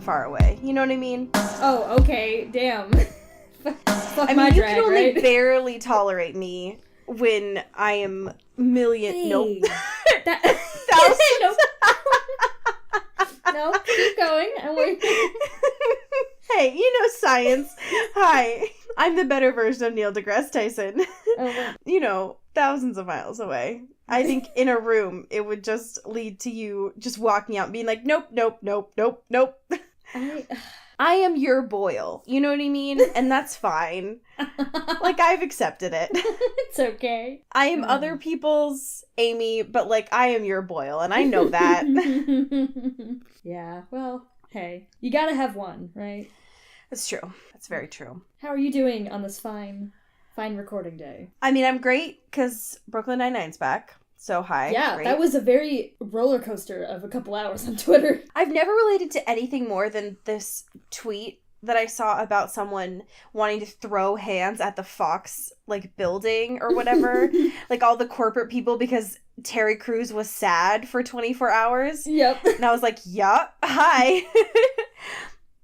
from far away. You know what I mean? Oh, okay. Damn. Fuck I my mean, you drag, can only right? barely tolerate me when I am million. Hey. Nope. Nope. No, keep going. I'm waiting. Hey, you know science. Hi, I'm the better version of Neil deGrasse Tyson. Oh, You know, thousands of miles away. I think in a room, it would just lead to you just walking out and being like, nope, nope, nope, nope, nope. I am your Boyle. You know what I mean? And that's fine. Like, I've accepted it. It's okay. I am other people's Amy, but, like, I am your Boyle, and I know that. Yeah, well, hey. You gotta have one, right? That's true. That's very true. How are you doing on this fine recording day? I mean, I'm great, because Brooklyn Nine-Nine's back. So, hi. Yeah, great. that was a very roller coaster of a couple hours on Twitter. I've never related to anything more than this tweet that I saw about someone wanting to throw hands at the Fox, like, building or whatever. Like, all the corporate people because Terry Crews was sad for 24 hours. Yep. And I was like, yup, hi.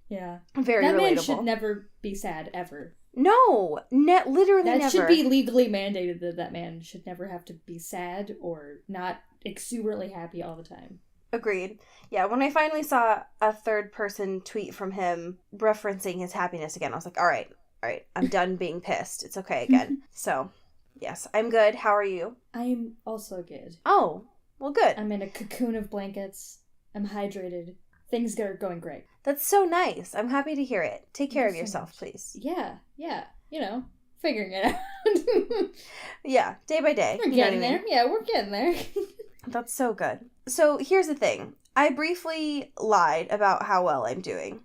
Yeah. Very that relatable. man should never be sad, ever. No, literally That never. should be legally mandated that man should never have to be sad or not exuberantly happy all the time. Agreed. Yeah, when I finally saw a third person tweet from him referencing his happiness again, I was like, all right, I'm done being pissed. It's okay again. So, yes, I'm good. How are you? I am also good. Oh, well, good. I'm in a cocoon of blankets. I'm hydrated. Things are going great. That's so nice. I'm happy to hear it. Take care of Thank you so yourself, much. please. Yeah. You know, figuring it out. Yeah, day by day. We're getting there. Yeah, we're getting there. That's so good. So here's the thing. I briefly lied about how well I'm doing.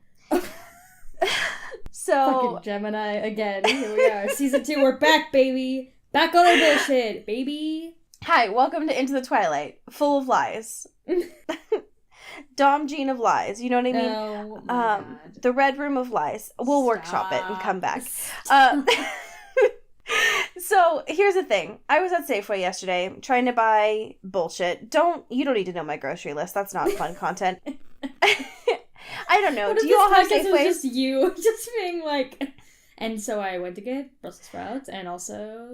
So Fucking Gemini again. Here we are. Season 2, we're back, baby. Back on our bullshit, baby. Hi, welcome to Into the Twilight, full of lies. Dom Jean of lies, you know what I mean? Oh, my God. The Red Room of lies. We'll Stop. workshop it and come back. So here's the thing. I was at Safeway yesterday trying to buy bullshit. You don't need to know my grocery list. That's not fun content. I don't know. What Do if you all have this podcast Safeways? was just you just being like, and so I went to get Brussels sprouts and also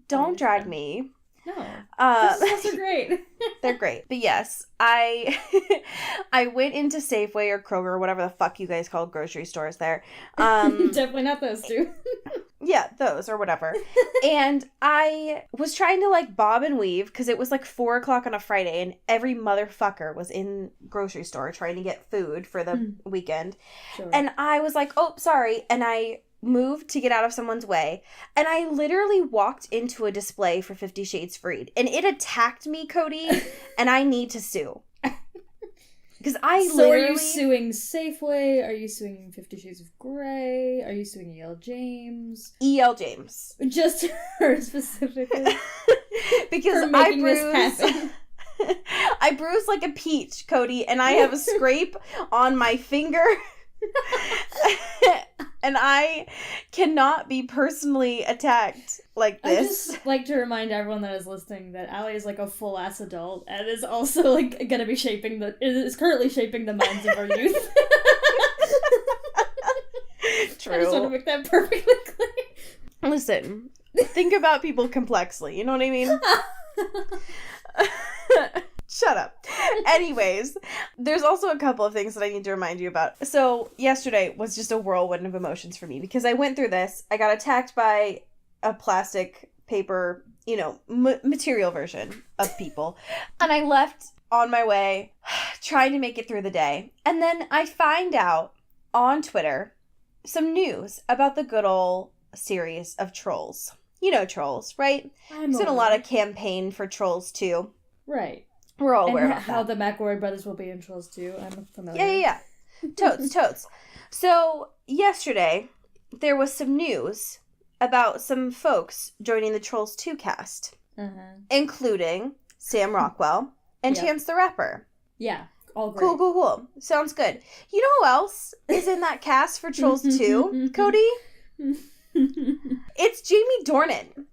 Don't drag me. No, Brussels sprouts are great. They're great. But yes, I went into Safeway or Kroger or whatever the fuck you guys call grocery stores there. Definitely not those two. Yeah, those or whatever. And I was trying to like bob and weave because it was like 4:00 on a Friday and every motherfucker was in grocery store trying to get food for the weekend. Sure. And I was like, oh, sorry. And I moved to get out of someone's way. And I literally walked into a display for 50 Shades Freed. And it attacked me, Cody. And I need to sue. Because So are you suing Safeway? Are you suing 50 Shades of Grey? Are you suing E.L. James? E.L. James. Just her specifically? Because for making this I happen. I bruised like a peach, Cody, and I have a scrape on my finger. And I cannot be personally attacked like I this. just like to remind everyone that is listening that Allie is like a full ass adult and is also like gonna be is currently shaping the minds of our youth. True. I just want to make that perfectly clear. Listen, think about people complexly, you know what I mean? Shut up. Anyways, there's also a couple of things that I need to remind you about. So yesterday was just a whirlwind of emotions for me because I went through this. I got attacked by a plastic paper, material version of people. And I left on my way trying to make it through the day. And then I find out on Twitter some news about the good old series of Trolls. You know Trolls, right? There's been a lot of campaign for Trolls too. Right. We're all aware of how that. the McElroy brothers will be in Trolls too. I'm familiar. Yeah. Totes. So, yesterday, there was some news about some folks joining the Trolls 2 cast, including Sam Rockwell and Chance the Rapper. Yeah, all great. Cool. Sounds good. You know who else is in that cast for Trolls 2, Cody? It's Jamie Dornan.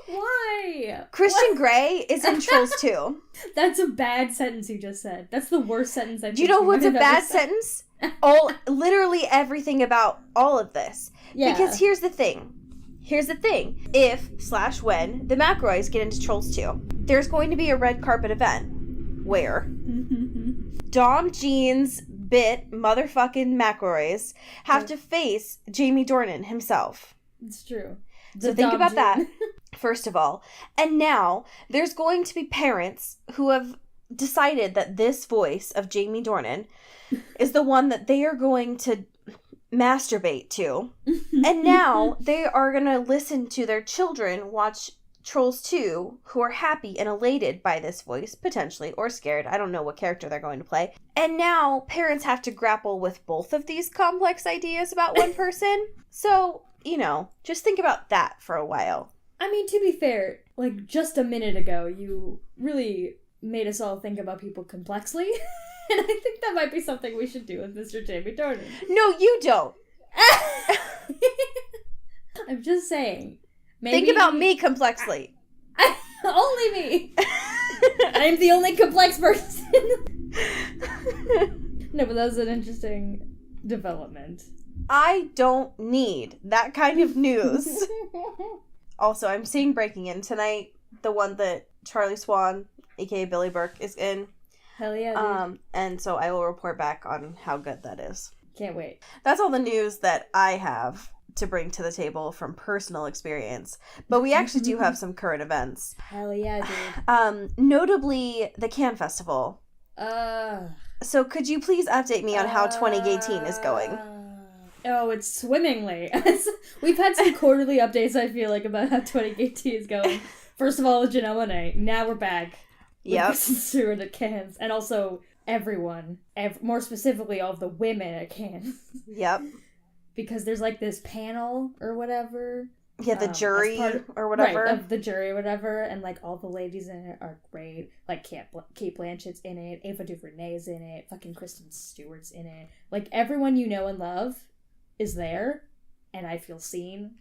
Why? Christian Grey is in Trolls 2. That's a bad sentence you just said. That's the worst sentence I've Do you know what's a bad said. sentence? Literally everything about all of this. Yeah. Because here's the thing. If/when the McElroys get into Trolls 2, there's going to be a red carpet event where Dom, Jeans, Bit, motherfucking McElroys have to face Jamie Dornan himself. It's true. So think about that, first of all. And now, there's going to be parents who have decided that this voice of Jamie Dornan is the one that they are going to masturbate to. And now, they are going to listen to their children watch Trolls 2, who are happy and elated by this voice, potentially, or scared. I don't know what character they're going to play. And now, parents have to grapple with both of these complex ideas about one person. So, just think about that for a while. I mean, to be fair, like, just a minute ago, you really made us all think about people complexly. And I think that might be something we should do with Mr. Jamie Dornan. No, you don't. I'm just saying. Maybe... Think about me complexly. Only me. I'm the only complex person. No, but that was an interesting development. I don't need that kind of news. Also, I'm seeing Breaking In tonight. The one that Charlie Swan, aka Billy Burke, is in. Hell yeah, dude. And so I will report back on how good that is. Can't wait. That's all the news that I have to bring to the table from personal experience. But we actually do have some current events. Hell yeah, dude. Notably, the Cannes Festival. So could you please update me on how 2018 is going? Oh, it's swimmingly. We've had some quarterly updates, I feel like, about how 2018 is going. First of all, with Janelle Monáe. Now we're back. Yep. Kristen Stewart at Cannes. And also everyone. More specifically, all of the women at Cannes. Yep. Because there's like this panel or whatever. Yeah, the jury or whatever. Right, of the jury or whatever. And like all the ladies in it are great. Like Kate Blanchett's in it. Ava DuVernay's in it. Fucking Kristen Stewart's in it. Like everyone you know and love is there. And I feel seen.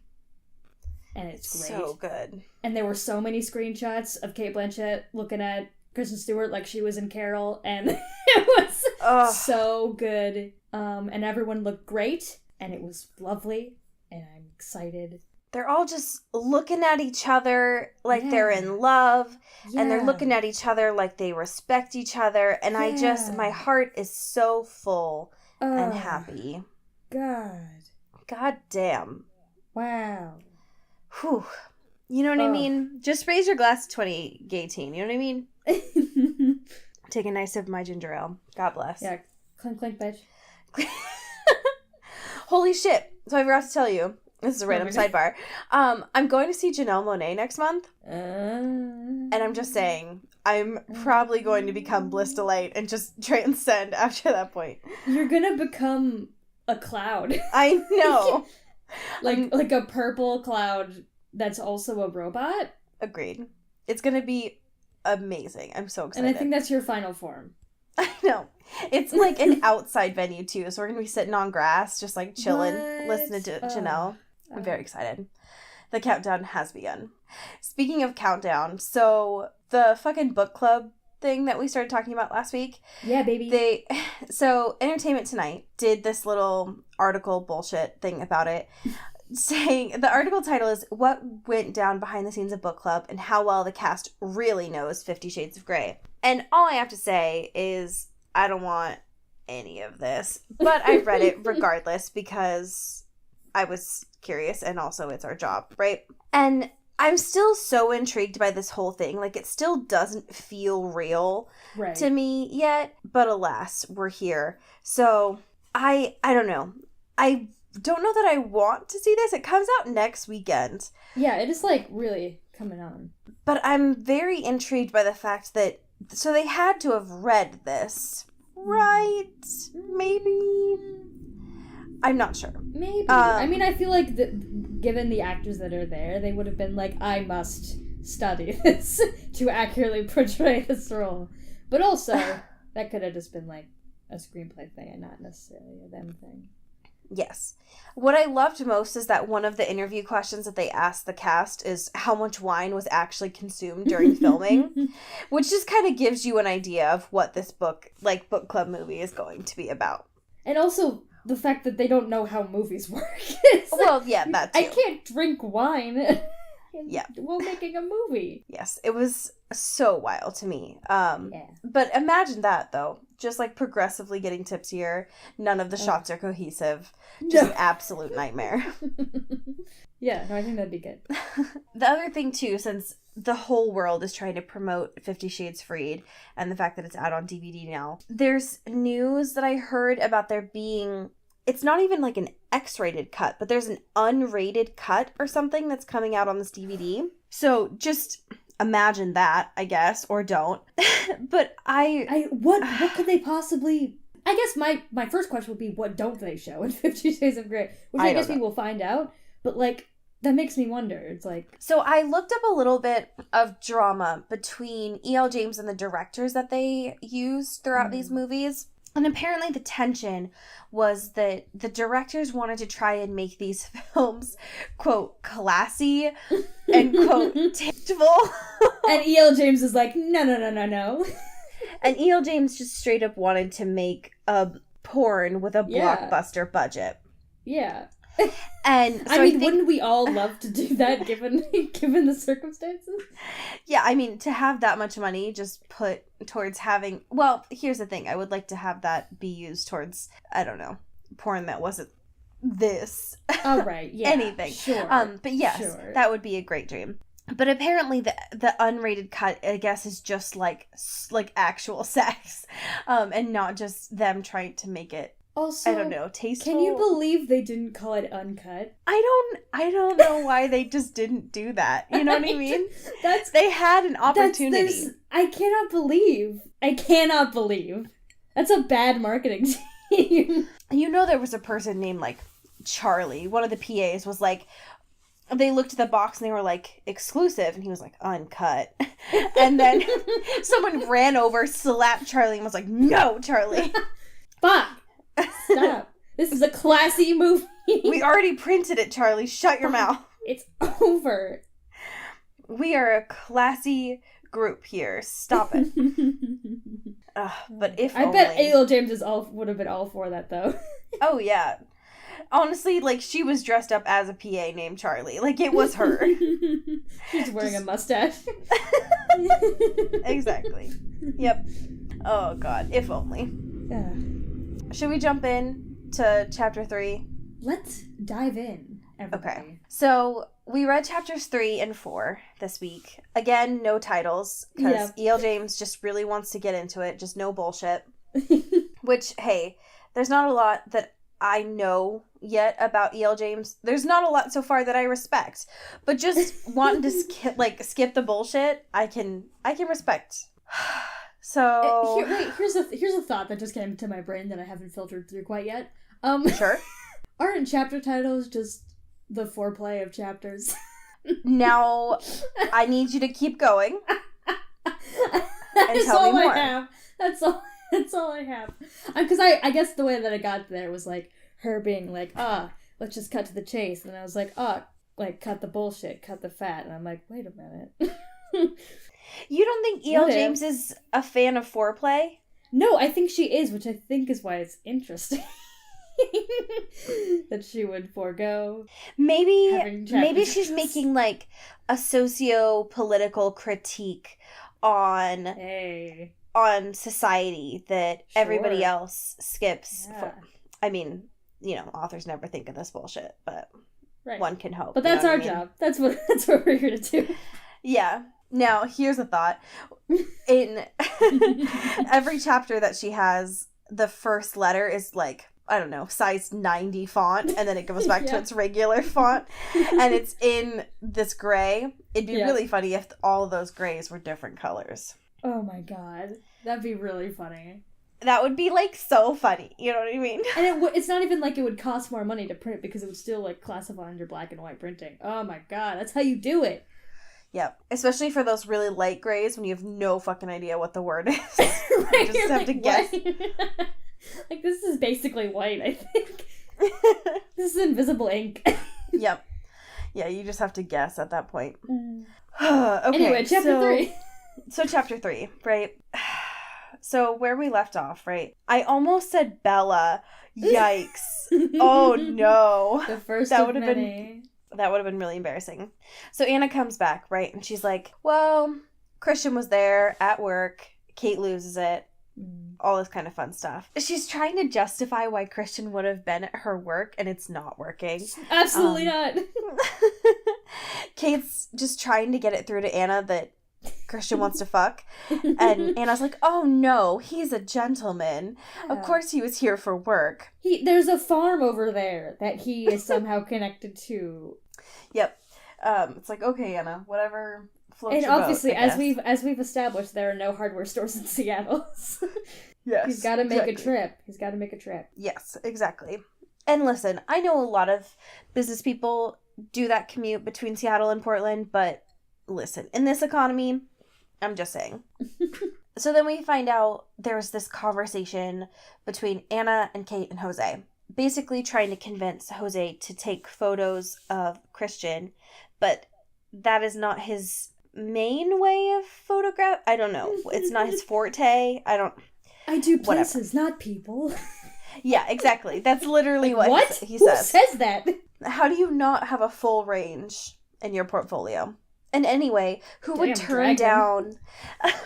And it's great. So good. And there were so many screenshots of Kate Blanchett looking at Kristen Stewart like she was in Carol. And it was so good. And everyone looked great. And it was lovely, and I'm excited. They're all just looking at each other like they're in love, and they're looking at each other like they respect each other, and my heart is so full and happy. God damn. Wow. Whew. You know what I mean? Just raise your glass to 2018, you know what I mean? Take a nice sip of my ginger ale. God bless. Yeah, clink clink, bitch. Holy shit. So I forgot to tell you. This is a random sidebar. I'm going to see Janelle Monáe next month. And I'm just saying, I'm probably going to become Bliss Delight and just transcend after that point. You're gonna become a cloud. I know. like a purple cloud that's also a robot. Agreed. It's gonna be amazing. I'm so excited. And I think that's your final form. I know. It's like an outside venue too, so we're gonna be sitting on grass, just like chilling, listening to Janelle. I'm very excited. The countdown has begun. Speaking of countdown, so the fucking book club thing that we started talking about last week. Yeah, baby. So Entertainment Tonight did this little article bullshit thing about it. Saying the article title is "What Went Down Behind the Scenes of Book Club and How Well the Cast Really Knows 50 Shades of Grey." And all I have to say is I don't want any of this, but I read it regardless because I was curious, and also it's our job, right? And I'm still so intrigued by this whole thing. Like, it still doesn't feel real to me yet, but alas, we're here. So I don't know. I don't know that I want to see this. It comes out next weekend. Yeah, it is like really coming on. But I'm very intrigued by the fact that, so they had to have read this, right? Maybe? I'm not sure. Maybe. I mean, I feel like given the actors that are there, they would have been like, I must study this to accurately portray this role. But also, that could have just been like a screenplay thing and not necessarily a them thing. Yes. What I loved most is that one of the interview questions that they asked the cast is how much wine was actually consumed during filming, which just kind of gives you an idea of what this book club movie is going to be about. And also the fact that they don't know how movies work. Well, yeah, that too. I can't drink wine Yeah. while making a movie. Yes, it was so wild to me. But imagine that, though. Just, like, progressively getting tipsier. None of the shots are cohesive. Just an absolute nightmare. Yeah, no, I think that'd be good. The other thing, too, since the whole world is trying to promote 50 Shades Freed and the fact that it's out on DVD now, there's news that I heard about there being... It's not even like an X-rated cut, but there's an unrated cut or something that's coming out on this DVD. So just imagine that, I guess, or don't. But what could they possibly... I guess my first question would be, what don't they show in 50 Shades of Grey? Which I guess we will find out. But, like, that makes me wonder. It's like... So I looked up a little bit of drama between E.L. James and the directors that they used throughout these movies. And apparently the tension was that the directors wanted to try and make these films, quote, classy and, quote, tasteful. And E.L. James is like, no. And E.L. James just straight up wanted to make a porn with a blockbuster budget. Yeah. And so I mean, wouldn't we all love to do that given the circumstances? Yeah, I mean, to have that much money just put towards having... Well, here's the thing. I would like to have that be used towards, I don't know, porn that wasn't this. Oh, right. Yeah. Anything. Sure. But yes, that would be a great dream. But apparently the unrated cut, I guess, is just like actual sex. And not just them trying to make it, also, I don't know, tasteful. Can you believe they didn't call it uncut? I don't know why they just didn't do that. You know what I mean? They had an opportunity. I cannot believe. That's a bad marketing team. You know, there was a person named, like, Charlie. One of the PAs was like, they looked at the box and they were like, exclusive. And he was like, uncut. And then someone ran over, slapped Charlie and was like, no, Charlie. Fuck. Stop. This is a classy movie. We already printed it, Charlie. Shut your mouth. It's over. We are a classy group here. Stop it. But if I bet E.L. James would have been all for that, though. Oh, yeah. Honestly, like, she was dressed up as a PA named Charlie. Like, it was her. She's wearing a mustache. Exactly. Yep. Oh, God. If only. Should we jump in to chapter 3? Let's dive in, everybody. Okay. So, we read chapters 3 and 4 this week. Again, no titles, because E.L. James just really wants to get into it. Just no bullshit. Which, hey, there's not a lot that I know yet about E.L. James. There's not a lot so far that I respect. But just wanting to skip the bullshit, I can respect. So here's a thought that just came to my brain that I haven't filtered through quite yet. Sure. Aren't chapter titles just the foreplay of chapters? Now, I need you to keep going. And tell me more. That's all I have. Because I guess the way that I got there was like her being like, let's just cut to the chase. And I was like, like cut the bullshit, cut the fat. And I'm like, wait a minute. You don't think E.L. James is a fan of foreplay? No, I think she is, which I think is why it's interesting. That she would forego. Maybe she's making like a socio-political critique on society that everybody else skips. Yeah. I mean, authors never think of this bullshit, but one can hope. But that's our job. That's what we're here to do. Yeah. Now, here's a thought. In every chapter that she has, the first letter is like, I don't know, size 90 font, and then it goes back to its regular font, and it's in this gray. It'd be really funny if all of those grays were different colors. Oh my god. That'd be really funny. That would be, like, so funny. You know what I mean? And it's not even like it would cost more money to print, because it would still, like, classify under black and white printing. Oh my god, that's how you do it. Yep. Especially for those really light grays when you have no fucking idea what the word is. You just have to guess. Like, this is basically white, I think. This is invisible ink. Yep. Yeah, you just have to guess at that point. Okay, anyway, chapter 3. So chapter 3, right? So where we left off, right? I almost said Bella. Yikes. Oh no. The first That of would have many. That would have been really embarrassing. So Anna comes back, right? And she's like, well, Christian was there at work. Kate loses it. All this kind of fun stuff. She's trying to justify why Christian would have been at her work, and it's not working. Absolutely not. Kate's just trying to get it through to Anna that Christian wants to fuck. And Anna's like, oh no, he's a gentleman. Yeah. Of course he was here for work. There's a farm over there that he is somehow connected to. Yep. It's like, okay, Anna, whatever floats And your obviously, boat, I guess. as we've established, there are no hardware stores in Seattle. Yes. He's got to make a trip. He's got to make a trip. Yes, exactly. And listen, I know a lot of business people do that commute between Seattle and Portland, but listen, in this economy, I'm just saying. So then we find out there's this conversation between Anna and Kate and Jose, basically trying to convince Jose to take photos of Christian, but that is not his main way of photograph. I don't know. It's not his forte. I do places, not people. Yeah, exactly. That's literally what he Who says. says that? How do you not have a full range in your portfolio? And anyway, who would turn down...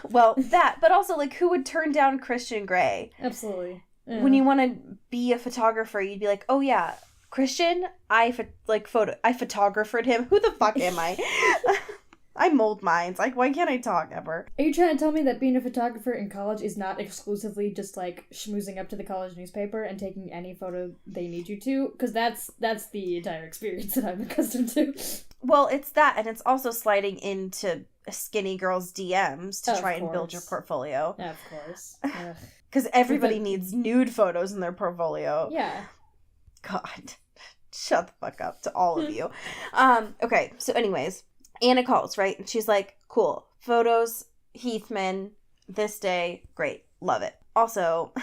well, that, but also, like, who would turn down Christian Grey? Absolutely. Yeah. When you want to be a photographer, you'd be like, oh yeah, Christian, I photographed him. Who the fuck am I? I mold minds. Like, why can't I talk ever? Are you trying to tell me that being a photographer in college is not exclusively just, like, schmoozing up to the college newspaper and taking any photo they need you to? Because that's the entire experience that I'm accustomed to. Well, it's that, and it's also sliding into a skinny girl's DMs to try and build your portfolio. Of course. Because everybody needs nude photos in their portfolio. Yeah. God. Shut the fuck up to all of you. Okay, so anyways, Anna calls, right? And she's like, cool. Photos, Heathman, this day, great. Love it. Also,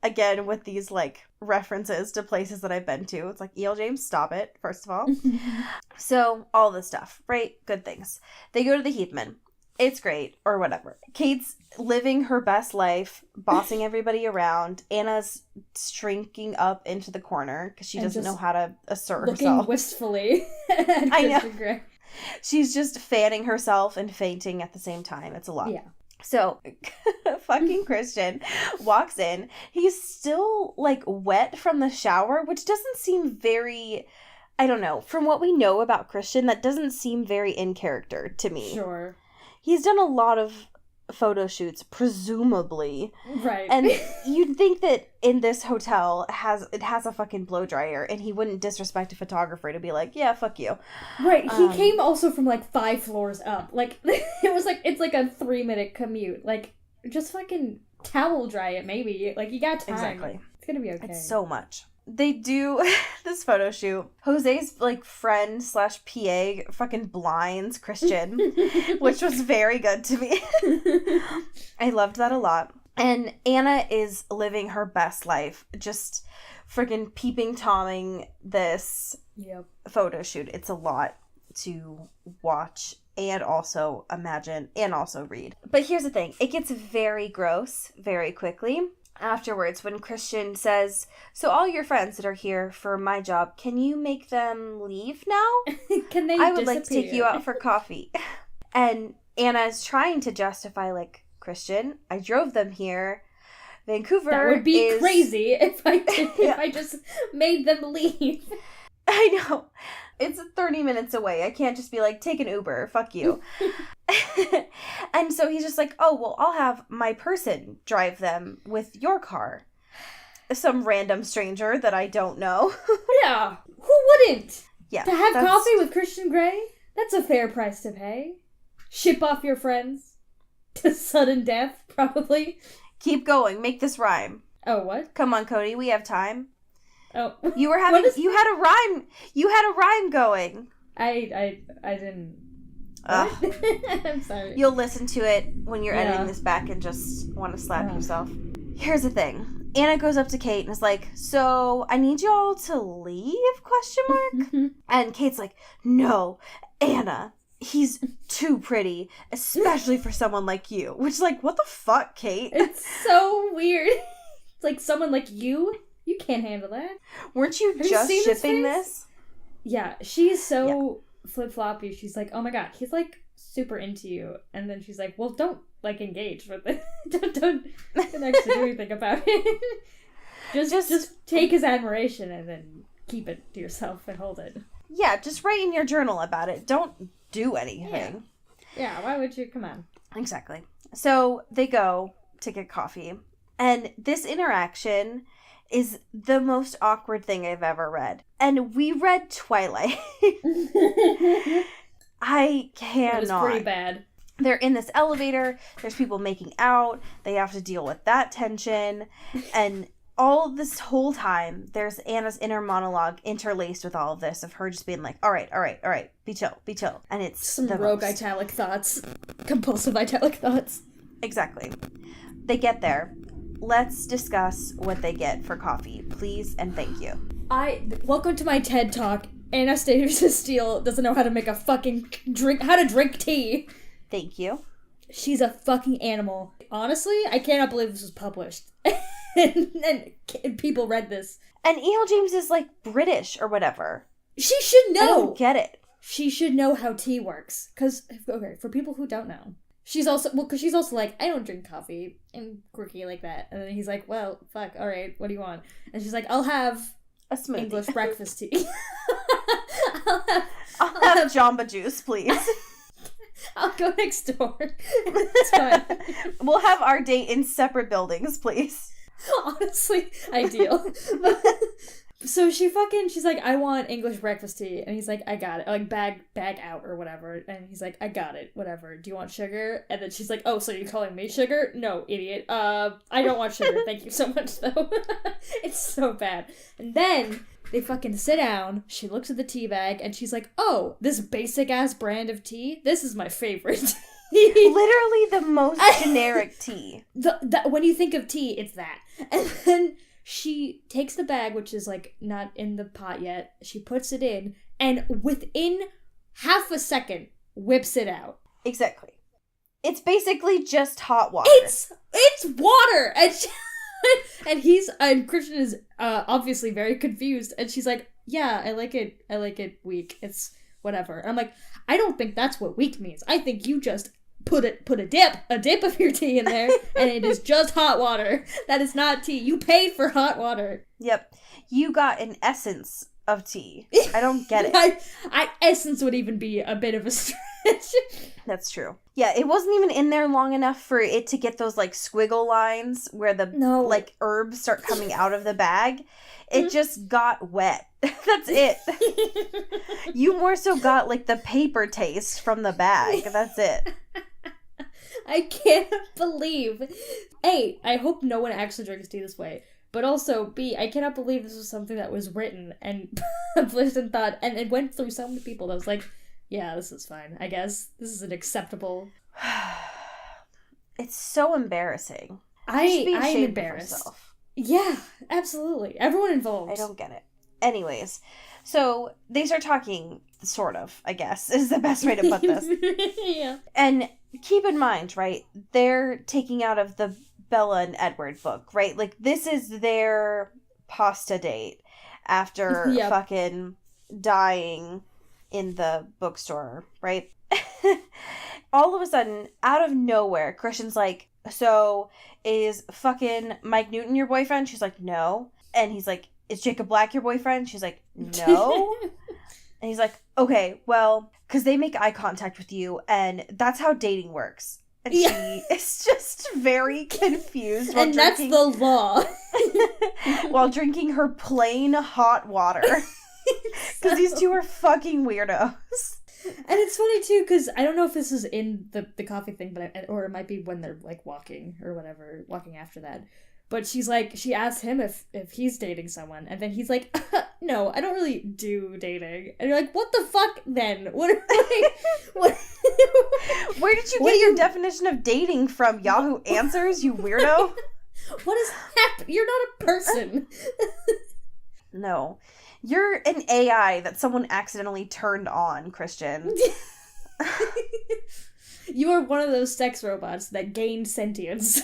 again, with these, like, references to places that I've been to, it's like, E.L. James, stop it, first of all. So, all this stuff, right? Good things. They go to the Heathman. It's great, or whatever. Kate's living her best life, bossing everybody around. Anna's shrinking up into the corner because she doesn't know how to assert herself. Looking wistfully at I know. Christian Grey. She's just fanning herself and fainting at the same time. It's a lot. Yeah. So, fucking Christian walks in. He's still, like, wet from the shower, which doesn't seem very... I don't know. From what we know about Christian, that doesn't seem very in character to me. Sure. He's done a lot of photo shoots, presumably. Right. And you'd think that in this hotel it has a fucking blow dryer, and he wouldn't disrespect a photographer to be like, yeah, fuck you. Right. He came also from like 5 floors up. Like it's like a 3-minute commute. Like, just fucking towel dry it, maybe. Like, you got time. Exactly. It's gonna be okay. It's so much. They do this photo shoot. Jose's, like, friend / PA fucking blinds Christian, which was very good to me. I loved that a lot. And Anna is living her best life, just freaking peeping Tomming this photo shoot. It's a lot to watch and also imagine and also read. But here's the thing. It gets very gross very quickly. Afterwards, when Christian says, so all your friends that are here for my job, can you make them leave now? Can they I would disappear? like to take you out for coffee. And Anna is trying to justify, like, Christian, I drove them here. Vancouver That would be is... crazy if I just made them leave. I know. It's 30 minutes away. I can't just be like, take an Uber. Fuck you. And so he's just like, oh, well, I'll have my person drive them with your car. Some random stranger that I don't know. Yeah. Who wouldn't? Yeah. To have coffee with Christian Grey? That's a fair price to pay. Ship off your friends to sudden death, probably. Keep going. Make this rhyme. Oh, what? Come on, Cody. We have time. Oh. You were having... You had a rhyme. You had a rhyme going. I didn't... I'm sorry. You'll listen to it when you're editing this back and just want to slap yourself. Here's the thing. Anna goes up to Kate and is like, so I need y'all to leave, ? And Kate's like, no, Anna, he's too pretty, especially for someone like you. Which, like, what the fuck, Kate? It's so weird. It's like, someone like you can't handle that. Weren't you just shipping this? Yeah, she's so flip-floppy. She's like, oh my god, he's, like, super into you. And then she's like, well, don't, like, engage with it. don't actually do anything about it. just take his admiration and then keep it to yourself and hold it. Yeah, just write in your journal about it. Don't do anything. Yeah, why would you? Come on. Exactly. So they go to get coffee. And this interaction is the most awkward thing I've ever read. And we read Twilight. I cannot. It was pretty bad. They're in this elevator. There's people making out. They have to deal with that tension. And all this whole time, there's Anna's inner monologue interlaced with all of this of her just being like, all right, be chill. And it's some rogue italic thoughts. Compulsive italic thoughts. Exactly. They get there. Let's discuss what they get for coffee, please and thank you. Welcome to my TED Talk. Anastasia Steele doesn't know how to make a fucking drink tea. Thank you. She's a fucking animal. Honestly, I cannot believe this was published. and people read this. And E.L. James is, like, British or whatever. She should know. I don't get it. She should know how tea works. Because, okay, for people who don't know, she's also like, I don't drink coffee. I'm quirky like that. And then he's like, well, fuck, all right, what do you want? And she's like, I'll have a smoothie. English breakfast tea. I'll have Jamba Juice, please. I'll go next door. It's fine. We'll have our date in separate buildings, please. Honestly, ideal. So she's like, I want English breakfast tea. And he's like, I got it. Like, bag out or whatever. And he's like, I got it. Whatever. Do you want sugar? And then she's like, oh, so you're calling me sugar? No, idiot. I don't want sugar. Thank you so much, though. It's so bad. And then they fucking sit down. She looks at the tea bag and she's like, oh, this basic ass brand of tea? This is my favorite. Literally the most generic tea. When you think of tea, it's that. And then she takes the bag, which is, like, not in the pot yet. She puts it in, and within half a second, whips it out. Exactly. It's basically just hot water. It's water! And Christian is obviously very confused, and she's like, yeah, I like it weak. It's whatever. And I'm like, I don't think that's what weak means. I think you just put a dip of your tea in there, and it is just hot water. That is not tea. You paid for hot water. Yep. You got an essence of tea. I don't get it. Essence would even be a bit of a stretch. That's true. Yeah, it wasn't even in there long enough for it to get those, like, squiggle lines where the like herbs start coming out of the bag. It just got wet. That's it. You more so got, like, the paper taste from the bag. That's it. I can't believe. A, I hope no one actually drinks tea this way. But also, B, I cannot believe this was something that was written and published and thought, and it went through so many people that was like, yeah, this is fine. I guess this is an acceptable. It's so embarrassing. I'm embarrassed. Yeah, absolutely. Everyone involved. I don't get it. Anyways, so they start talking, sort of, I guess, is the best way to put this. Yeah. And keep in mind, right, they're taking out of the Bella and Edward book, right? Like, this is their pasta date after fucking dying in the bookstore, right? All of a sudden, out of nowhere, Christian's like, so is fucking Mike Newton your boyfriend? She's like, no. And he's like, is Jacob Black your boyfriend? She's like, no. And he's like, okay, well, because they make eye contact with you, and that's how dating works. And she is just very confused. And that's the law. While drinking her plain hot water. Because these two are fucking weirdos. And it's funny, too, because I don't know if this is in the coffee thing, or it might be when they're, like, walking or whatever, walking after that. But she's like, she asks him if he's dating someone, and then he's like, no, I don't really do dating. And you're like, what the fuck then? What? Where did you get your definition of dating from? Yahoo Answers, you weirdo? What is happening? You're not a person. No. You're an AI that someone accidentally turned on, Christian. You are one of those sex robots that gained sentience.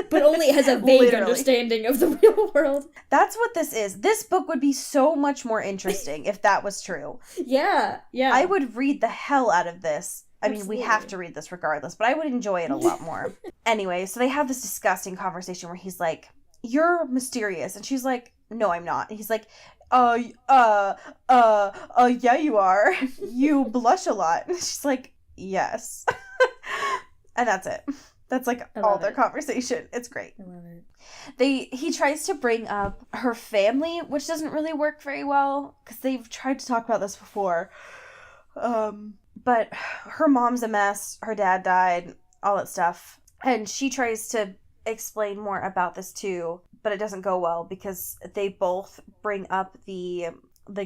But only has a vague understanding of the real world. That's what this is. This book would be so much more interesting if that was true. Yeah. I would read the hell out of this. I mean, Absolutely. we have to read this regardless, but I would enjoy it a lot more. Anyway, so they have this disgusting conversation where he's like, "You're mysterious." And she's like, "No, I'm not." And he's like, yeah, you are. You blush a lot." And she's like, "Yes." And that's it. That's like all their conversation. It's great. I love it. He tries to bring up her family, which doesn't really work very well because they've tried to talk about this before. But her mom's a mess. Her dad died, all that stuff. And she tries to explain more about this too, but it doesn't go well because they both bring up the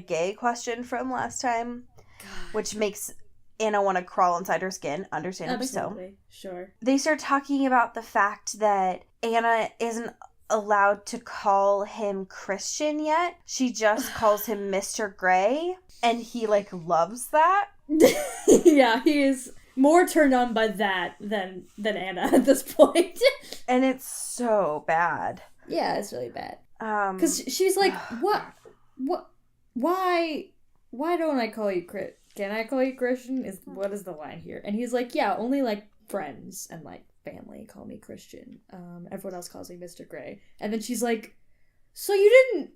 gay question from last time, God. which makes Anna want to crawl inside her skin, understandably Absolutely. so. Sure. They start talking about the fact that Anna isn't allowed to call him Christian yet. She just calls him Mr. Grey, and he, like, loves that. Yeah, he is more turned on by that than Anna at this point. And it's so bad. Yeah, it's really bad. Because she's like, why don't I call you can I call you Christian? What is the line here? And he's like, yeah, only like friends and like family call me Christian. Everyone else calls me Mr. Grey. And then she's like, so you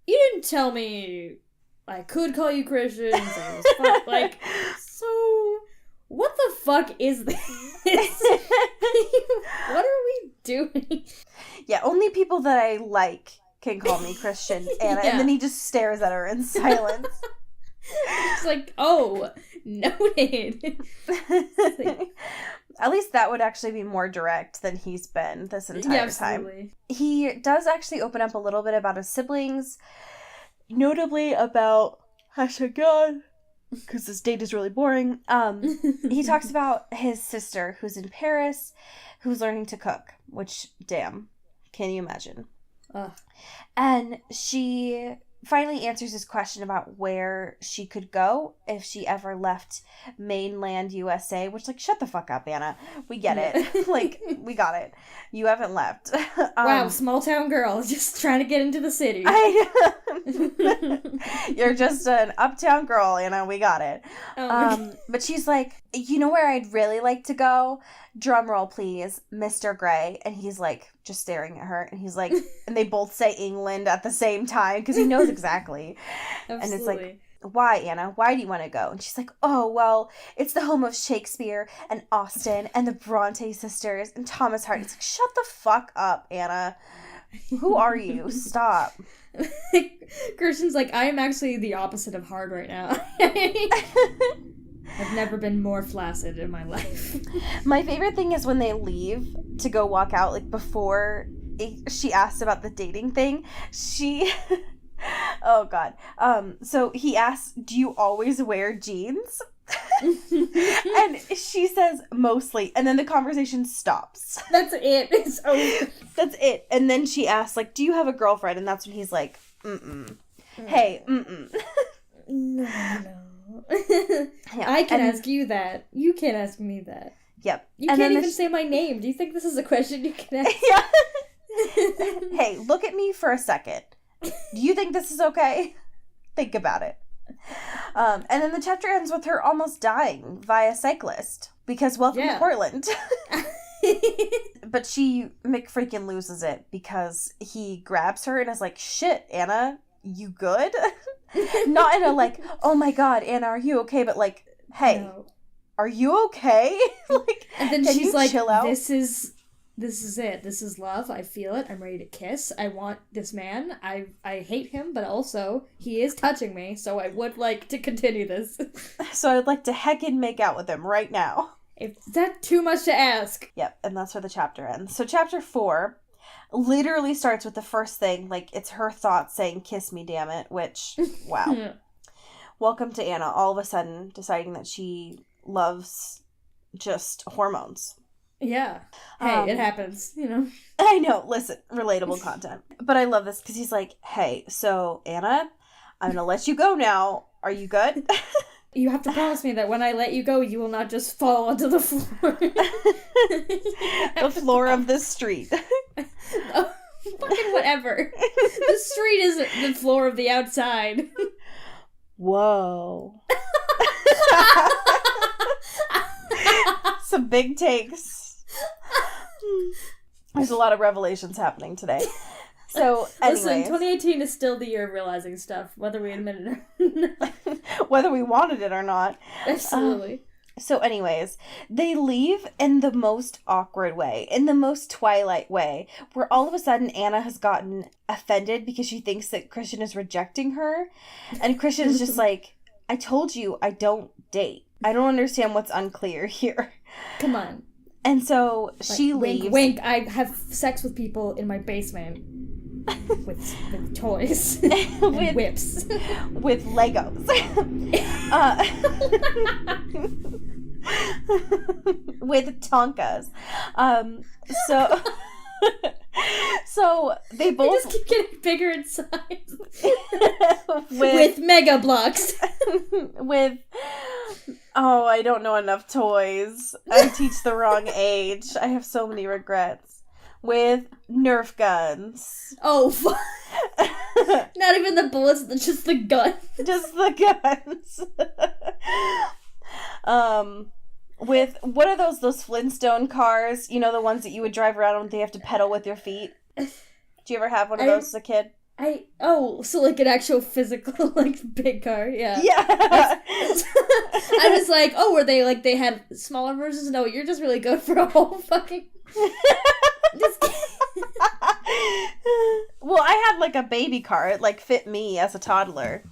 didn't tell me I could call you Christian. Like, so what the fuck is this? What are we doing? Yeah, only people that I like can call me Christian, Anna. Yeah. And then he just stares at her in silence. It's like, oh, noted. At least that would actually be more direct than he's been this entire time. He does actually open up a little bit about his siblings, notably about God, because this date is really boring. He talks about his sister who's in Paris, who's learning to cook, which, damn, can you imagine? And she finally answers his question about where she could go if she ever left mainland USA, which, like, shut the fuck up, Anna. We get it. Like, we got it. You haven't left. Wow, small town girl just trying to get into the city. You're just an uptown girl, Anna. We got it. But she's like, you know where I'd really like to go? Drum roll, please, Mr. Grey. And he's like, just staring at her. And he's like, and they both say England at the same time because he knows exactly. Absolutely. And it's like, why, Anna? Why do you want to go? And she's like, oh, well, it's the home of Shakespeare and Austen and the Bronte sisters and Thomas Hardy. It's like, shut the fuck up, Anna. Who are you? Stop. Kirsten's like, I am actually the opposite of hard right now. I've never been more flaccid in my life. My favorite thing is when they leave to go walk out, like, before she asks about the dating thing, oh god. So he asks, do you always wear jeans? And she says, mostly. And then the conversation stops. That's it. It's over. That's it. And then she asks, like, do you have a girlfriend? And that's when he's like, Hey, No. Yeah. I can ask you that. You can't ask me that. Yep. You can't even say my name. Do you think this is a question you can ask? Yeah. Hey, look at me for a second. Do you think this is okay? Think about it. And then the chapter ends with her almost dying via cyclist. Because welcome to Portland. But she McFreaking loses it because he grabs her and is like, shit, Anna, you good? Not in a like, oh my god, Anna, are you okay? But like, hey, no. Are you okay? Like, and then she's like, chill out? This is it. This is love. I feel it. I'm ready to kiss. I want this man. I hate him, but also he is touching me, so I would like to continue this. So I'd like to heckin' make out with him right now. Is that too much to ask? Yep, and that's where the chapter ends. So chapter 4 literally starts with the first thing, like, it's her thoughts saying, kiss me, damn it, which, wow. Welcome to Anna, all of a sudden deciding that she loves just hormones. Yeah. Hey, it happens, you know. I know, listen, relatable content. But I love this because he's like, hey, so Anna, I'm going to let you go now. Are you good? You have to promise me that when I let you go, you will not just fall onto the floor. The floor of the street. Oh, fucking whatever. The street is the floor of the outside. Whoa. Some big takes. There's a lot of revelations happening today. So, anyways. Listen, 2018 is still the year of realizing stuff, whether we admit it or not. Whether we wanted it or not. Absolutely. So anyways, they leave in the most awkward way, in the most Twilight way, where all of a sudden Anna has gotten offended because she thinks that Christian is rejecting her. And Christian is just like, I told you I don't date. I don't understand what's unclear here. Come on. And so she like, leaves. Wink, wink, I have sex with people in my basement. With toys. And whips. With Legos. With Tonkas. So so they both just keep getting bigger in size. With Mega Blocks. With I don't know enough toys. I teach the wrong age. I have so many regrets. With Nerf guns. Oh, fuck. Not even the bullets, just the gun. Just the guns. With, what are those Flintstone cars? You know, the ones that you would drive around and they have to pedal with your feet? Did you ever have one of those as a kid? So like an actual physical, like, big car, yeah. Yeah. I was like, were they, like, they had smaller versions? No, you're just really good for a whole fucking... Well, I had like a baby car. It like fit me as a toddler.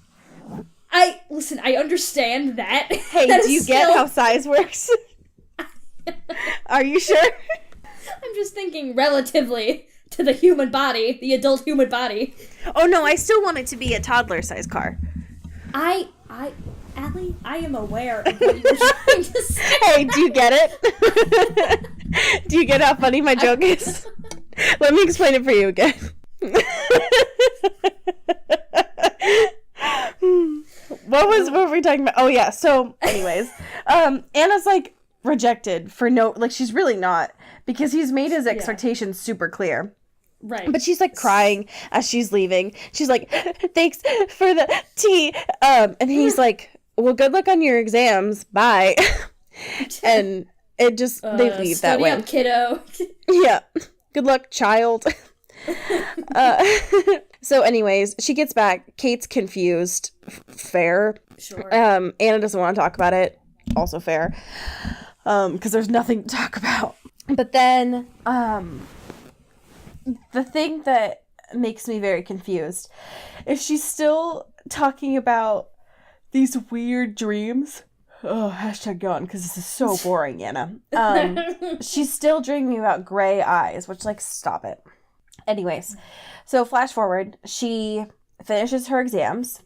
Listen, I understand that. Hey, that do you get how size works? Are you sure? I'm just thinking relatively to the human body, the adult human body. Oh no, I still want it to be a toddler size car. Allie, I am aware of what you were trying to say. Hey, do you get it? Do you get how funny my joke is? Let me explain it for you again. What were we talking about? Oh yeah, so anyways, Anna's like rejected for she's really not, because he's made his expectations super clear. Right. But she's like crying as she's leaving. She's like, thanks for the tea. And he's like, well, good luck on your exams. Bye. And it just, they leave that way. Study up, kiddo. Yeah. Good luck, child. So anyways, she gets back. Kate's confused. Fair. Sure. Anna doesn't want to talk about it. Also fair. Because there's nothing to talk about. But then, the thing that makes me very confused is she's still talking about these weird dreams. Oh, hashtag yawn, because this is so boring, Anna. She's still dreaming about gray eyes, which, like, stop it. Anyways, so flash forward, she finishes her exams.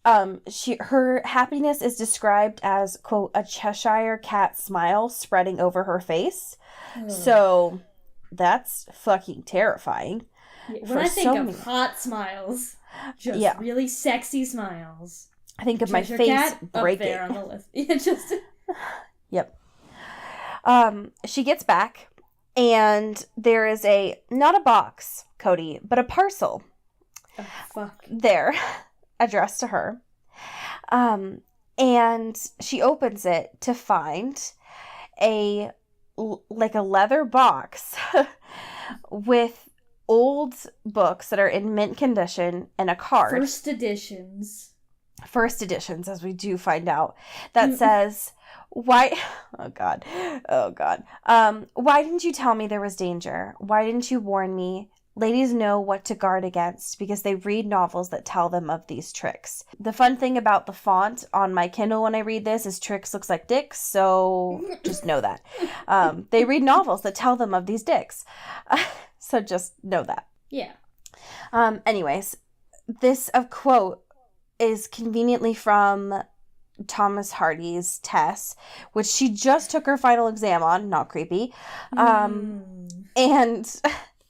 Her happiness is described as, quote, a Cheshire cat smile spreading over her face. So that's fucking terrifying. When I think of hot smiles, just really sexy smiles. I think of Cheshire my face cat, breaking. Up there on the list. Yeah, just... Yep. She gets back, and there is not a box, Cody, but a parcel. Oh, fuck. There, addressed to her. And she opens it to find a leather box with old books that are in mint condition and a card. First editions, as we do find out, that says, why, oh God, why didn't you tell me there was danger? Why didn't you warn me? Ladies know what to guard against because they read novels that tell them of these tricks. The fun thing about the font on my Kindle when I read this is tricks looks like dicks, so just know that. They read novels that tell them of these dicks. So just know that. Yeah. Anyways, this quote is conveniently from Thomas Hardy's Tess, which she just took her final exam on. Not creepy. And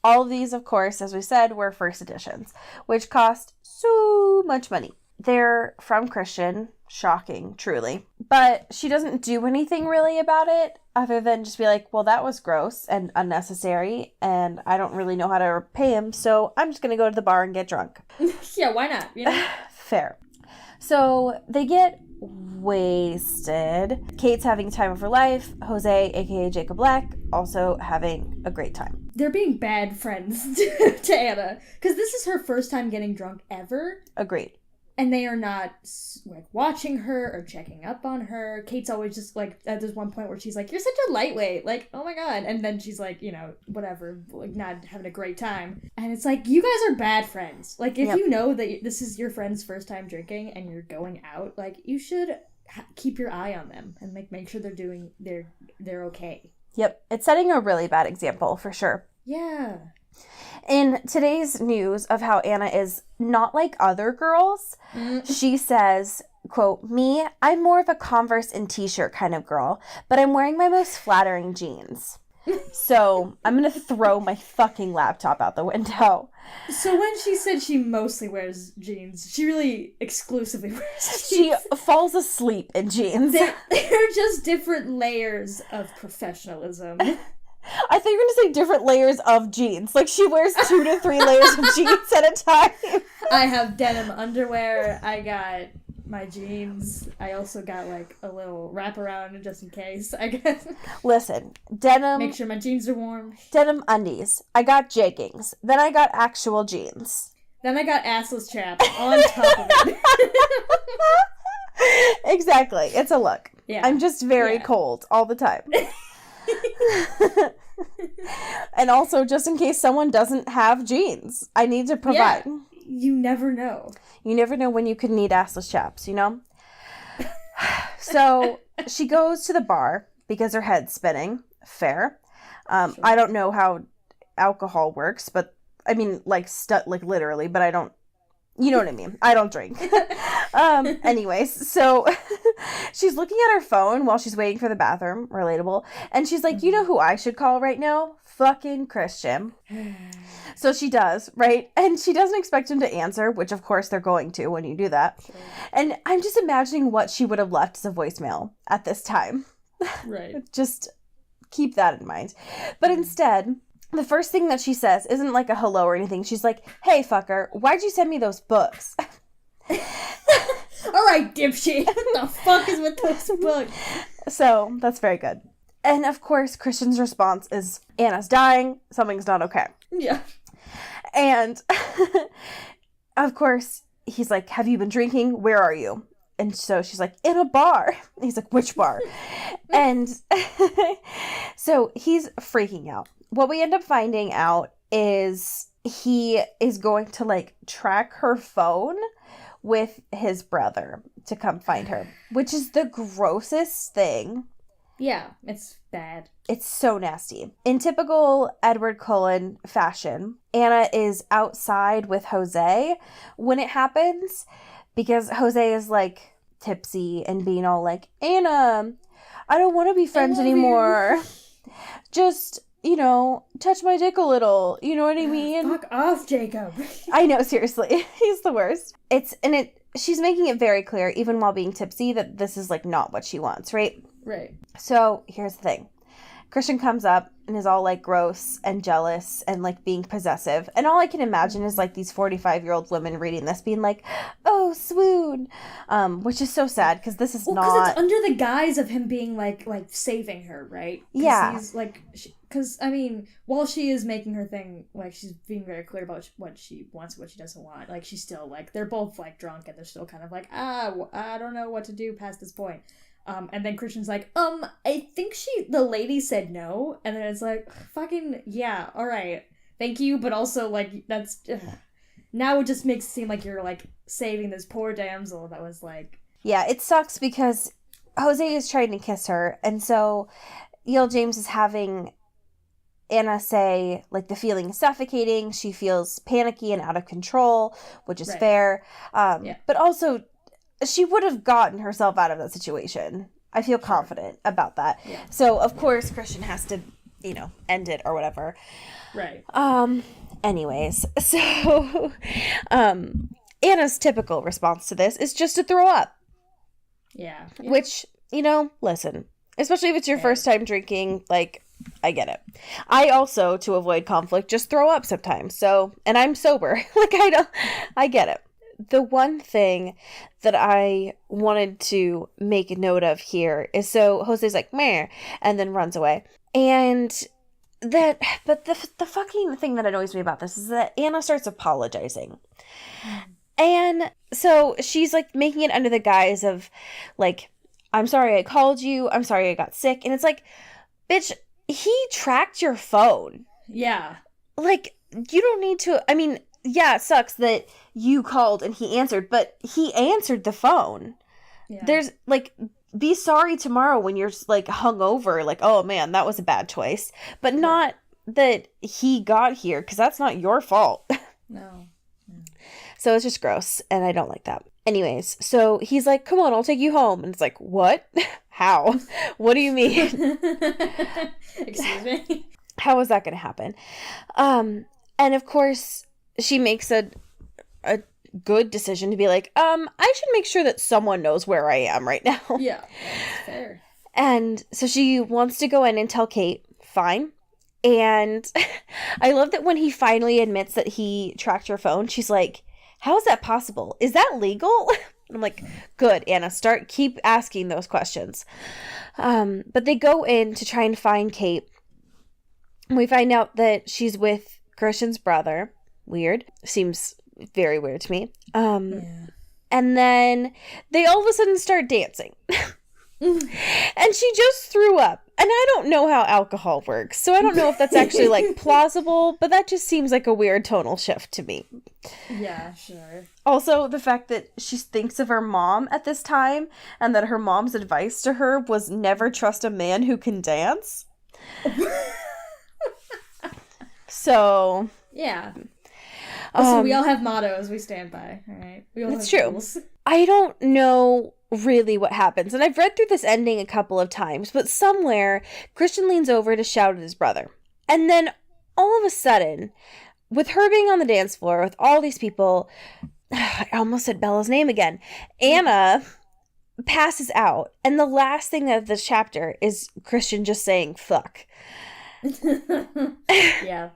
all of these, of course, as we said, were first editions, which cost so much money. They're from Christian. Shocking, truly. But she doesn't do anything really about it other than just be like, well, that was gross and unnecessary, and I don't really know how to repay him, so I'm just going to go to the bar and get drunk. Yeah, why not? You know? Fair. So they get wasted. Kate's having the time of her life. Jose, aka Jacob Black, also having a great time. They're being bad friends to Anna, because this is her first time getting drunk ever. Agreed. And they are not, like, watching her or checking up on her. Kate's always just, like, at this one point where she's like, you're such a lightweight. Like, oh my god. And then she's like, you know, whatever, like, not having a great time. And it's like, you guys are bad friends. Like, if you know that this is your friend's first time drinking and you're going out, like, you should keep your eye on them and, like, make sure they're okay. Yep. It's setting a really bad example, for sure. Yeah. In today's news of how Anna is not like other girls, she says, quote, me, I'm more of a Converse and t-shirt kind of girl, but I'm wearing my most flattering jeans. So I'm going to throw my fucking laptop out the window. So when she said she mostly wears jeans, she really exclusively wears jeans. She falls asleep in jeans. They're just different layers of professionalism. I thought you were going to say different layers of jeans. Like, she wears 2 to 3 layers of jeans at a time. I have denim underwear. I got my jeans. I also got, like, a little wraparound just in case, I guess. Listen, denim... Make sure my jeans are warm. Denim undies. I got jeggings. Then I got actual jeans. Then I got assless chaps on top of it. Exactly. It's a look. Yeah. I'm just very cold all the time. And also, just in case someone doesn't have jeans, I need to provide. Yeah, you never know. You never know when you could need assless chaps, you know? So she goes to the bar because her head's spinning. Fair. Sure. I don't know how alcohol works, but I mean, like literally, but I don't. You know what I mean? I don't drink. Anyways, so she's looking at her phone while she's waiting for the bathroom. Relatable. And she's like, you know who I should call right now? Fucking Christian. So she does, right? And she doesn't expect him to answer, which of course they're going to when you do that. Sure. And I'm just imagining what she would have left as a voicemail at this time. Right. Just keep that in mind. But instead... the first thing that she says isn't like a hello or anything. She's like, hey, fucker, why'd you send me those books? All right, dipshit. What the fuck is with those books? So, that's very good. And, of course, Christian's response is, Anna's dying. Something's not okay. Yeah. And, of course, he's like, have you been drinking? Where are you? And so she's like, in a bar. And he's like, which bar? And so he's freaking out. What we end up finding out is he is going to, like, track her phone with his brother to come find her, which is the grossest thing. Yeah, it's bad. It's so nasty. In typical Edward Cullen fashion, Anna is outside with Jose when it happens because Jose is, like, tipsy and being all like, Anna, I don't want to be friends anymore. Just... you know, touch my dick a little. You know what I mean? Fuck off, Jacob. I know, seriously. He's the worst. She's making it very clear, even while being tipsy, that this is, like, not what she wants, right? Right. So, here's the thing. Christian comes up and is all, like, gross and jealous and, like, being possessive. And all I can imagine is, like, these 45-year-old women reading this being like, oh, swoon. Which is so sad, because this is not... because it's under the guise of him being, like saving her, right? Yeah. He's, like... Because, I mean, while she is making her thing, like, she's being very clear about what she wants and what she doesn't want. Like, she's still, like, they're both, like, drunk, and they're still kind of like, I don't know what to do past this point. And then Christian's like, I think the lady said no. And then it's like, fucking, yeah, all right. Thank you, but also, like, that's... now it just makes it seem like you're, like, saving this poor damsel that was, like... Yeah, it sucks because Jose is trying to kiss her, and so E.L. James is having... Anna say, like, the feeling is suffocating. She feels panicky and out of control, which is fair. But also, she would have gotten herself out of that situation. I feel confident about that. Yeah. So, of course, Christian has to, end it or whatever. Right. Anyways, so, Anna's typical response to this is just to throw up. Yeah. Which, listen, especially if it's your first time drinking, like, I get it. I also, to avoid conflict, just throw up sometimes. So, and I'm sober. Like, I get it. The one thing that I wanted to make a note of here is, so Jose's like, meh, and then runs away. But the fucking thing that annoys me about this is that Anna starts apologizing. And so she's like making it under the guise of like, I'm sorry I called you. I'm sorry I got sick. And it's like, bitch, he tracked your phone. Yeah. Like, you don't need to, I mean, yeah, it sucks that you called and he answered, but he answered the phone. Yeah. There's, like, be sorry tomorrow when you're, like, hungover, like, oh, man, that was a bad choice. But not that he got here, because that's not your fault. No. So it's just gross, and I don't like that. Anyways, so he's like, come on, I'll take you home. And it's like, what? How? What do you mean? Excuse me? How is that going to happen? And, of course, she makes a good decision to be like, I should make sure that someone knows where I am right now. Yeah, that's fair. And so she wants to go in and tell Kate, fine. And I love that when he finally admits that he tracked her phone, she's like, how is that possible? Is that legal? I'm like, good, Anna, keep asking those questions. But they go in to try and find Kate. And we find out that she's with Christian's brother. Weird. Seems very weird to me. And then they all of a sudden start dancing. And she just threw up. And I don't know how alcohol works, so I don't know if that's actually, like, plausible, but that just seems like a weird tonal shift to me. Yeah, sure. Also, the fact that she thinks of her mom at this time, and that her mom's advice to her was never trust a man who can dance. So... Yeah. Listen, we all have mottos we stand by, all right? We all That's have true. rules. I don't know really what happens, and I've read through this ending a couple of times, but somewhere Christian leans over to shout at his brother. And then all of a sudden, with her being on the dance floor with all these people, I almost said Bella's name again, Anna passes out, and the last thing of this chapter is Christian just saying fuck. Yeah.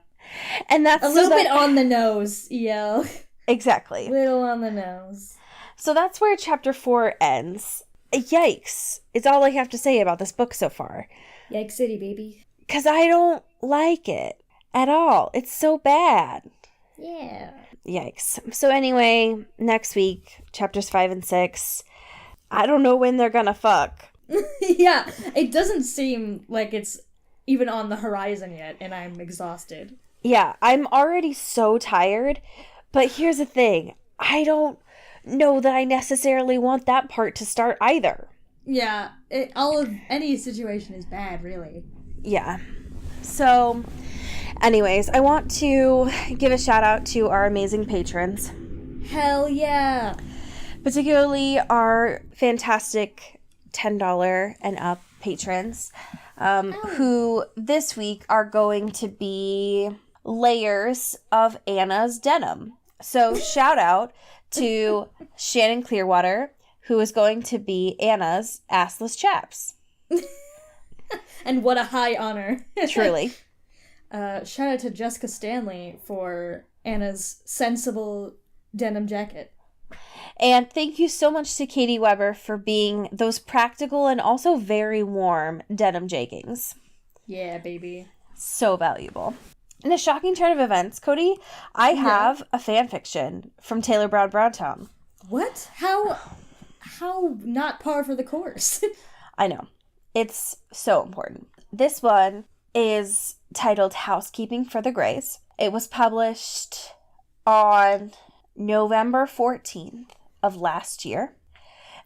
And that's a little bit on the nose, EL. Exactly. Little on the nose. So that's where chapter 4 ends. Yikes. It's all I have to say about this book so far. Yikes City, baby. Because I don't like it at all. It's so bad. Yeah. Yikes. So anyway, next week, chapters 5 and 6. I don't know when they're gonna fuck. Yeah, it doesn't seem like it's even on the horizon yet, and I'm exhausted. Yeah, I'm already so tired. But here's the thing. I don't know that I necessarily want that part to start either. Yeah, any situation is bad, really. Yeah. So, anyways, I want to give a shout out to our amazing patrons. Hell yeah! Particularly our fantastic $10 and up patrons, who this week are going to be layers of Anna's denim. So shout out to Shannon Clearwater, who is going to be Anna's assless chaps. And what a high honor. Truly. Shout out to Jessica Stanley for Anna's sensible denim jacket. And thank you so much to Katie Weber for being those practical and also very warm denim jeggings. Yeah, baby. So valuable. In a shocking turn of events, Cody, I have a fan fiction from Taylor Brown Browntown. What? How not par for the course? I know. It's so important. This one is titled Housekeeping for the Greys. It was published on November 14th of last year.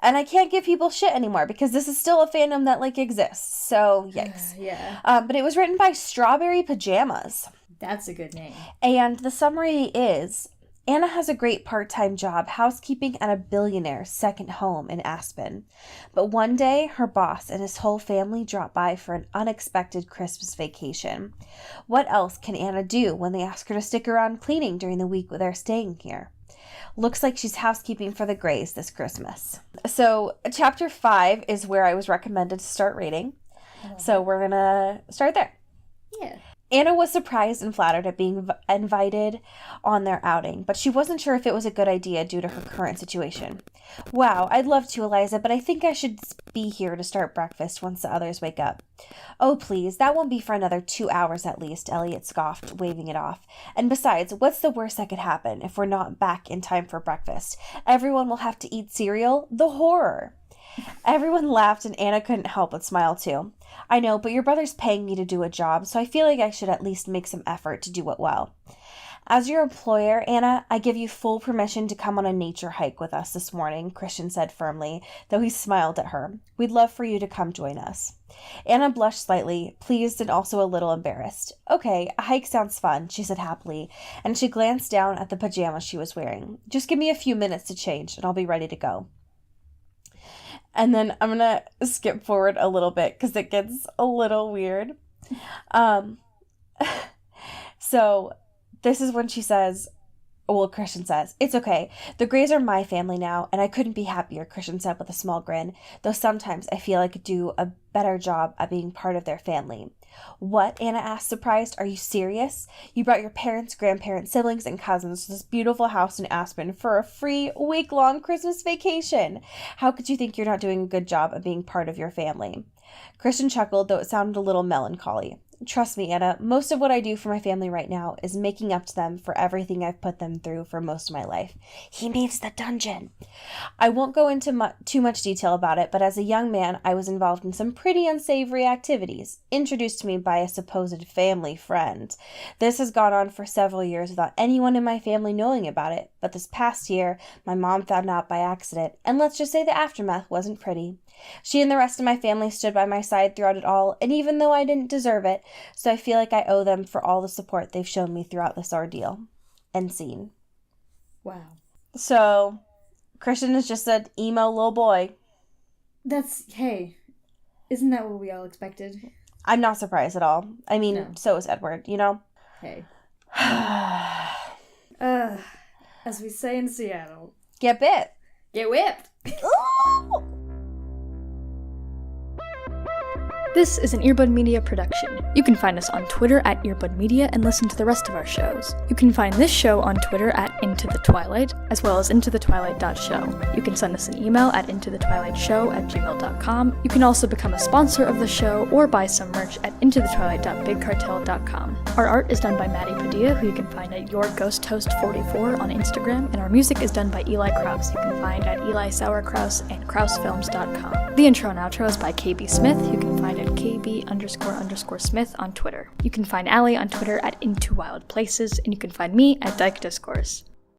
And I can't give people shit anymore because this is still a fandom that, like, exists. So, yikes. Yeah. But it was written by Strawberry Pajamas. That's a good name. And the summary is, Anna has a great part-time job housekeeping at a billionaire's second home in Aspen. But one day, her boss and his whole family drop by for an unexpected Christmas vacation. What else can Anna do when they ask her to stick around cleaning during the week they're staying here? Looks like she's housekeeping for the Grays this Christmas. So, chapter 5 is where I was recommended to start reading. So, we're going to start there. Yeah. Anna was surprised and flattered at being invited on their outing, but she wasn't sure if it was a good idea due to her current situation. Wow, I'd love to, Eliza, but I think I should be here to start breakfast once the others wake up. Oh, please, that won't be for another 2 hours at least, Elliot scoffed, waving it off. And besides, what's the worst that could happen if we're not back in time for breakfast? Everyone will have to eat cereal? The horror! Everyone laughed and Anna couldn't help but smile too. I know, but your brother's paying me to do a job, so I feel like I should at least make some effort to do it well. As your employer, Anna, I give you full permission to come on a nature hike with us this morning, Christian said firmly, though he smiled at her. We'd love for you to come join us. Anna blushed slightly, pleased and also a little embarrassed. Okay, a hike sounds fun, she said happily, and she glanced down at the pajamas she was wearing. Just give me a few minutes to change, and I'll be ready to go. And then I'm going to skip forward a little bit because it gets a little weird. So this is when she says, well, Christian says, it's okay. The Grays are my family now, and I couldn't be happier, Christian said with a small grin, though sometimes I feel I could do a better job at being part of their family. What? Anna asked, surprised. Are you serious? You brought your parents, grandparents, siblings, and cousins to this beautiful house in Aspen for a free week-long Christmas vacation. How could you think you're not doing a good job of being part of your family? Christian chuckled, though it sounded a little melancholy. Trust me, Anna, most of what I do for my family right now is making up to them for everything I've put them through for most of my life. He means the dungeon. I won't go into too much detail about it, but as a young man, I was involved in some pretty unsavory activities, introduced to me by a supposed family friend. This has gone on for several years without anyone in my family knowing about it, but this past year, my mom found out by accident, and let's just say the aftermath wasn't pretty. She and the rest of my family stood by my side throughout it all, and even though I didn't deserve it, so I feel like I owe them for all the support they've shown me throughout this ordeal. End scene. Wow. So, Christian is just an emo little boy. Hey, isn't that what we all expected? I'm not surprised at all. I mean, No. So is Edward, you know? Hey. As we say in Seattle. Get bit. Get whipped! Ooh! This is an Earbud Media production. You can find us on Twitter at Earbud Media and listen to the rest of our shows. You can find this show on Twitter at Into the Twilight, as well as intothetwilight.show. You can send us an email at intothetwilightshow@gmail.com. You can also become a sponsor of the show or buy some merch at intothetwilight.bigcartel.com. Our art is done by Maddie Padilla, who you can find at YourGhostHost44 on Instagram, and our music is done by Eli Krause, you can find at Eli Sauerkraus and KrauseFilms.com. The intro and outro is by KB Smith, you can find at KB__Smith on Twitter. You can find Allie on Twitter at Into Wild Places, and you can find me at Dyke Discourse.